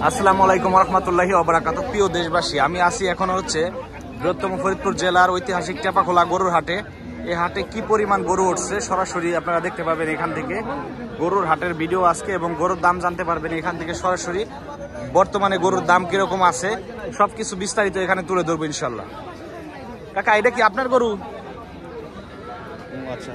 আসসালামু আলাইকুম রহমতুল্লাহি ওয়া বারাকাতুহু। প্রিয় দেশবাসী, আমি আছি এখন হচ্ছে বৃহত্তম ফরিদপুর জেলার ঐতিহাসিক টেপাখোলা গরুর হাটে। এই হাটে কি পরিমাণ গরু উঠছে সরাসরি আপনারা দেখতে পাবেন এখান থেকে। গরুর হাটের ভিডিও আজকে এবং গরুর দাম জানতে পারবেন এখান থেকে সরাসরি। বর্তমানে গরুর দাম কিরকম আছে সবকিছু বিস্তারিত এখানে তুলে ধরবো ইনশাল্লাহ। কাকা, এটা কি আপনার গরু? আচ্ছা,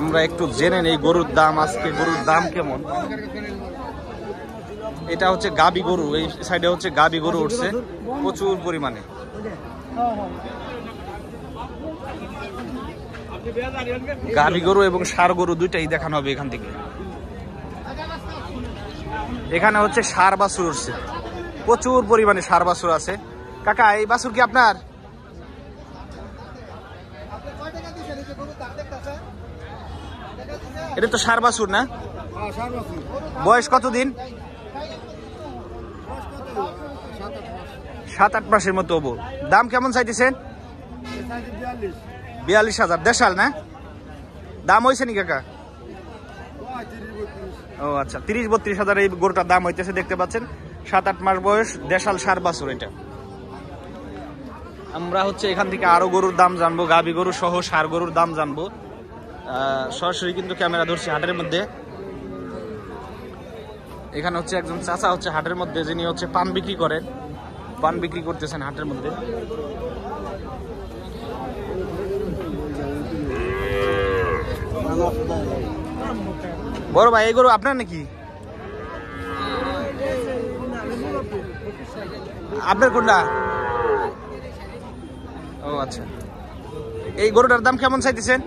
আমরা একটু জেনে নেই গরুর দাম। আজকে গরুর দাম কেমন। এটা হচ্ছে গাবি গরু, এই সাইডে হচ্ছে গাবি গরু উঠছে প্রচুর পরিমাণে। গাবি গরু এবং ষাঁড় গরু দুইটাই দেখানো হবে এখান থেকে। এখানে হচ্ছে ষাঁড় বাছুর উঠছে প্রচুর পরিমাণে, ষাঁড় বাছুর আছে। কাকা, এই বাছুর কি আপনার? এটা তো ষাঁড় বাছুর না? বয়স কতদিন? 7-8 মাসের মতো হবো। দাম কেমন চাইতেছেন? 42,000। দেশাল না? দাম হয়েছে নি কাকা? ও আচ্ছা, 30-32,000 এই গরুটার দাম হইতেছে। দেখতে পাচ্ছেন 7-8 মাস বয়স, দেশাল ষাঁড় বাছুর এটা। আমরা হচ্ছে এখান থেকে আরো গরুর দাম জানবো, গাবি গরু সহ ষাঁড় গরুর দাম জানবো। সরাসরি কিন্তু ক্যামেরা ধরছি হাটের মধ্যে। এখানে হচ্ছে একজন চাচা হচ্ছে হাটের মধ্যে, যিনি হচ্ছে পান বিক্রি করেন, পান বিক্রি করতেছেন হাটের মধ্যে। বড় ভাই, এই গরু আপনার নাকি? আপনার কোনটা? ও আচ্ছা, এই গরুটার দাম কেমন চাইতেছেন?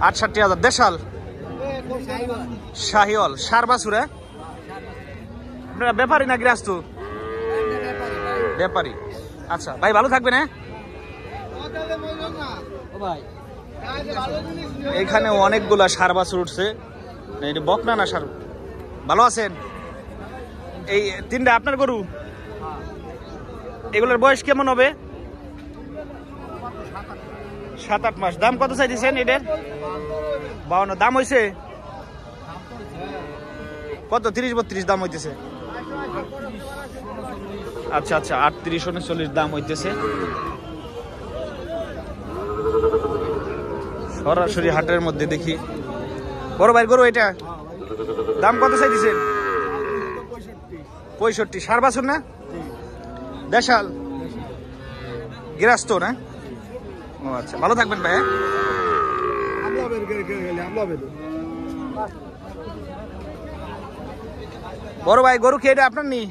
68,000। দেশাল শাহিওয়াল ষাঁড় বাছুর? আপনারা ব্যাপারী না গৃহস্থ? ব্যাপারী। আচ্ছা ভাই, ভালো থাকবেন। হ্যাঁ, এখানে অনেকগুলা ষাঁড় বাছুর উঠছে। এটা বকনা না ষাঁড়? ভালো আছেন? এই তিনটা আপনার গরু? এগুলোর বয়স কেমন হবে? 7-8 মাস। দাম কত চাইতেছেন এটার? 52। দাম হয়েছে কত? 30-32 দাম হইতেছে। আচ্ছা আচ্ছা, 38-39 দাম হইতেছে। সরাসরি হাটের মধ্যে দেখি। বড় ভাই, গরু এটা দাম কত চাইতেছেন? 65। ষাঁড় বাছুর না? দেশাল গৃহস্থ না? ও আচ্ছা, ভালো থাকবেন ভাই। বড় ভাই, গরু কি এটা আপনার নি?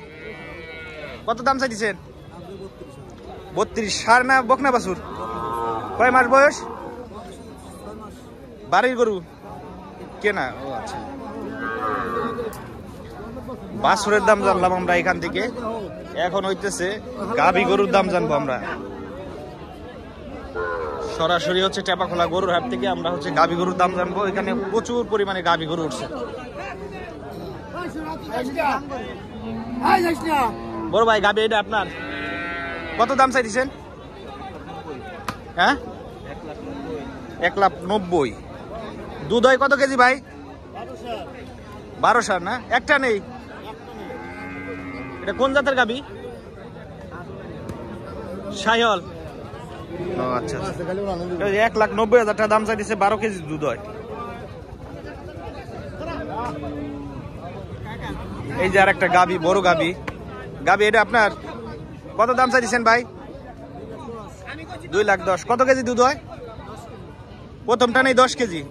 কত দাম চাইতেছেন? 32। ষাঁড় না বকনা বাছুর? কয় মাস বয়স? বাড়ির গরু কেনা? ও আচ্ছা, বাছুরের দাম জানলাম আমরা এখান থেকে। এখন হইতেছে গাভী গরুর দাম জানবো আমরা। সরাসরি হচ্ছে টেপাখোলা গরুর হাট থেকে আমরা হচ্ছে গাভী গরুর দাম জানবো। এখানে প্রচুর পরিমাণে গাভী গরু উঠছে। বড় ভাই, গাভী এটা আপনার? কত দাম চাইতেছেন? হ্যাঁ, 1,90,000। দুধ হয় কত কেজি ভাই? 12 ষাঁড় না? একটা নেই? এটা কোন জাতের গাভী? শাহিওয়াল। ও আচ্ছা, 1,90,000 টাকা দাম চাইতেছে। 12 কেজি দুধ হয়। এই যে আর একটা গাভী, বড় গাভী। গাভী এটা আপনার? কত দাম চাইতেছেন ভাই? 2,10,000। কত কেজি দুধ হয়? প্রথমটা নেই 10 কেজি।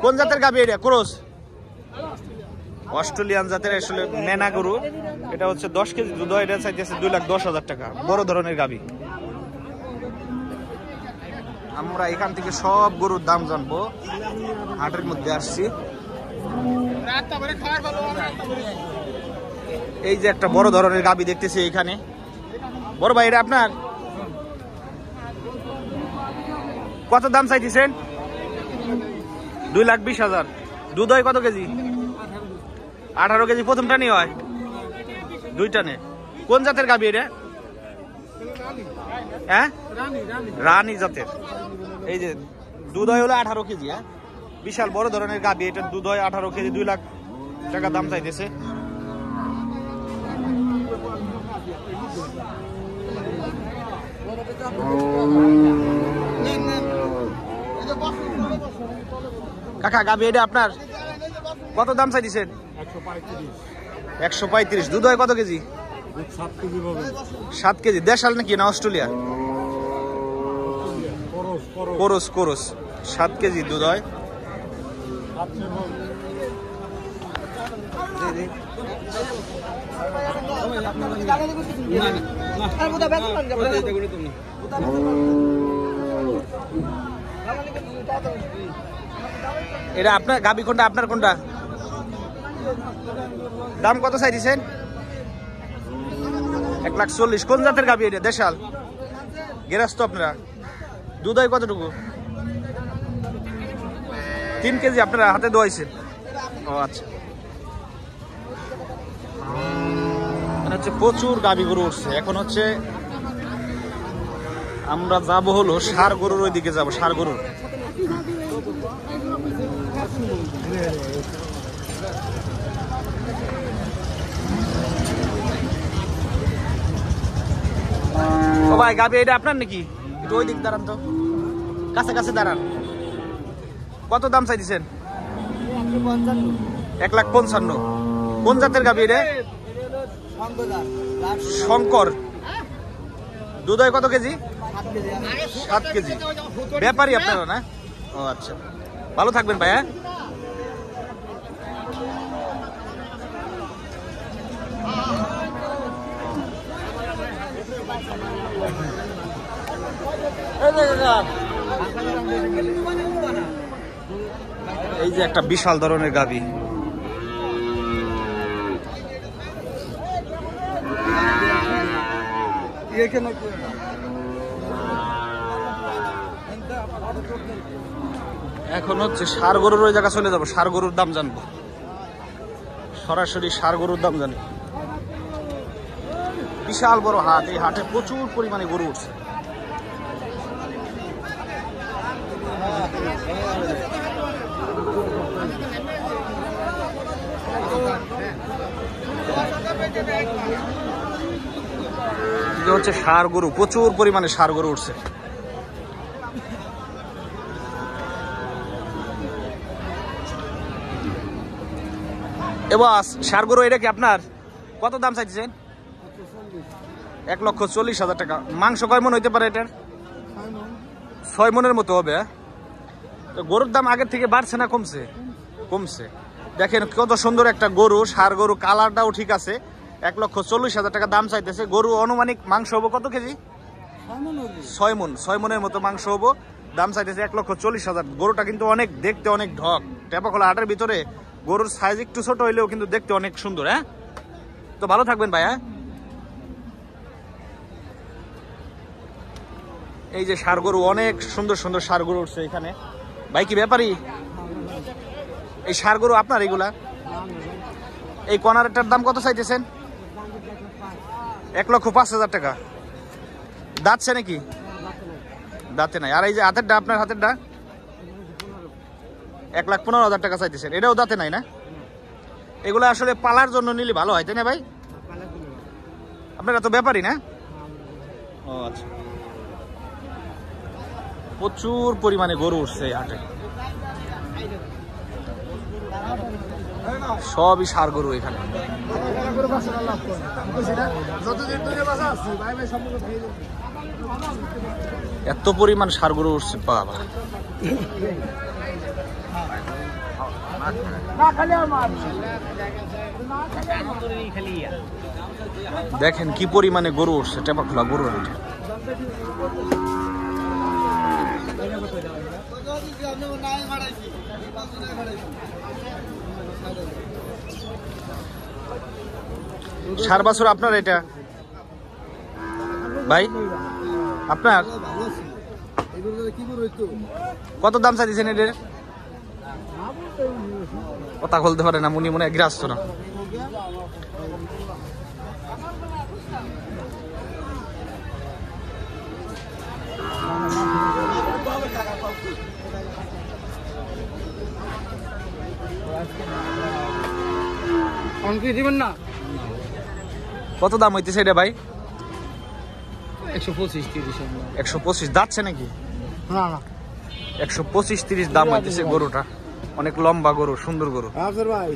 কোন জাতের গাভী এটা? ক্রস অস্ট্রেলিয়ান জাতের, আসলে মেনা গরু। এটা হচ্ছে 10 কেজি দুধ হয়। এটা চাইতেছে 2,10,000 টাকা। বড় ধরনের গাভী। আমরা এখান থেকে সব গরুর দাম জানবো। হাটের মধ্যে আসছি। এই যে একটা বড় ধরনের গাভী দেখতেছি এখানে। বড় ভাই, এটা আপনার? কত দাম চাইতেছেন? 2,20,000। দুধ হয় কত কেজি? 18 কেজি। প্রথমটা নিয়ে হয়? দুইটা নে। কোন জাতের গাভী এটা? হ্যাঁ, রানী জাতের। এই যে দুধ হয় হলো 18 কেজি। হ্যাঁ, বিশাল বড় ধরনের গাভী। এটা দুধ হয় 18 কেজি, 2 লাখ টাকা দাম চাইতেছে। কাকা গাভী এটা আপনার কত দাম চাইছেন? 135। দুধ হয় কত কেজি? 7 কেজি। দেশাল নাকি না অস্ট্রেলিয়া? কোরস কোরস। 7 কেজি দুধ হয়। এটা আপনার গাবি কোনটা, আপনার কোনটা? দাম কত চাইছেন? 1,40,000। কোন জাতের গাবি এটা? দেশাল গেরাস্ত আপনারা? দুধ হয় কতটুকু? 3 কেজি আপনারা হাতে দোয়াইছেন? ও আচ্ছা। হচ্ছে প্রচুর গাবি গরু উঠছে। এখন হচ্ছে আমরা যাবো হলো ষাঁড় গরুর ওই দিকে যাবো। ষাঁড় গরুর ও ভাই গাবি এটা আপনার নাকি? একটু ওই দিক দাঁড়ান তো, কাছে কাছে দাঁড়ান। কত দাম চাইছেন? 1,55,000। কোন জাতের গাবি এটা? শঙ্কর। দুধ হয় কত কেজি? 7 কেজি। ব্যাপারী আপনারা না? ও আচ্ছা, ভালো থাকবেন ভাইয়া। এই যে একটা বিশাল ধরনের গাভী। এখন হচ্ছে ষাঁড় গরুর ওই জায়গা চলে যাবো, ষাঁড় গরুর দাম জানবো। সরাসরি ষাঁড় গরুর দাম জানি। বিশাল বড় হাট, এই হাটে প্রচুর পরিমাণে গরু উঠছে। হচ্ছে ষাঁড় গরু, প্রচুর পরিমাণে ষাঁড় গরু উঠছে। এবার ষাঁড় গরু এটা কি আপনার? কত দাম চাইছেন? 1,40,000 টাকা। মাংস কয় মন হইতে পারে এটার? 6 মনের মতো হবে। তো গরুর দাম আগের থেকে বাড়ছে না কমছে? কমছে। দেখেন কত সুন্দর একটা গরু, ষাঁড় গরু, কালারটাও ঠিক আছে। 1,40,000 টাকা দাম চাইতেছে। গরু অনুমানিক মাংস হবো কত কেজি? 6 মন। 6 মনের মতো মাংস হবো। দাম চাইতেছে 1,40,000। গরুটা কিন্তু অনেক দেখতে, অনেক ঢক। টেপাখোলা হাটের ভিতরে গরুর সাইজ একটু ছোট হইলেও কিন্তু দেখতে অনেক সুন্দর। হ্যাঁ, তো ভালো থাকবেন ভাই। হ্যাঁ, এই যে ষাঁড় গরু, অনেক সুন্দর সুন্দর ষাঁড় গরু উঠছে এখানে। ভাই কি ব্যাপারী? এই ষাঁড় গরু আপনার এগুলা? এই কর্নারটার দাম কত চাইতেছেন? 1,05,000 টাকা। দাঁতছে নাকি? দাঁতে নাই। আর এই যে হাতেরটা, আপনার হাতেরটা? 1,15,000 টাকা চাইতেছেন। এটাও দাঁতে নাই না? এগুলো আসলে পালার জন্য নিলে ভালো হয়, তাই না ভাই? আপনারা তো ব্যাপারী না? ও আচ্ছা। প্রচুর পরিমাণে গরু উঠছে এই হাটে। সবই ষাঁড় গরু এখানে। এত পরিমাণ ষাঁড় গরু উঠছে বাবা। দেখেন কি পরিমাণে গরু উঠছে টেপাখোলা গরুর হাটে। ষাঁড় বাছুর আপনার এটা ভাই? আপনার কত দাম চাইছেন এদের? কথা বলতে পারে না, মনে মনে গ্রাস্ত না। অনকি দিবেন না? কত দাম হইতেছে এটা ভাই? 125-30। 125 দাঁতছে নাকি? না না, 125-30 দাম হইতেছে গরুটা। অনেক লম্বা গরু, সুন্দর গরু। আফজার ভাই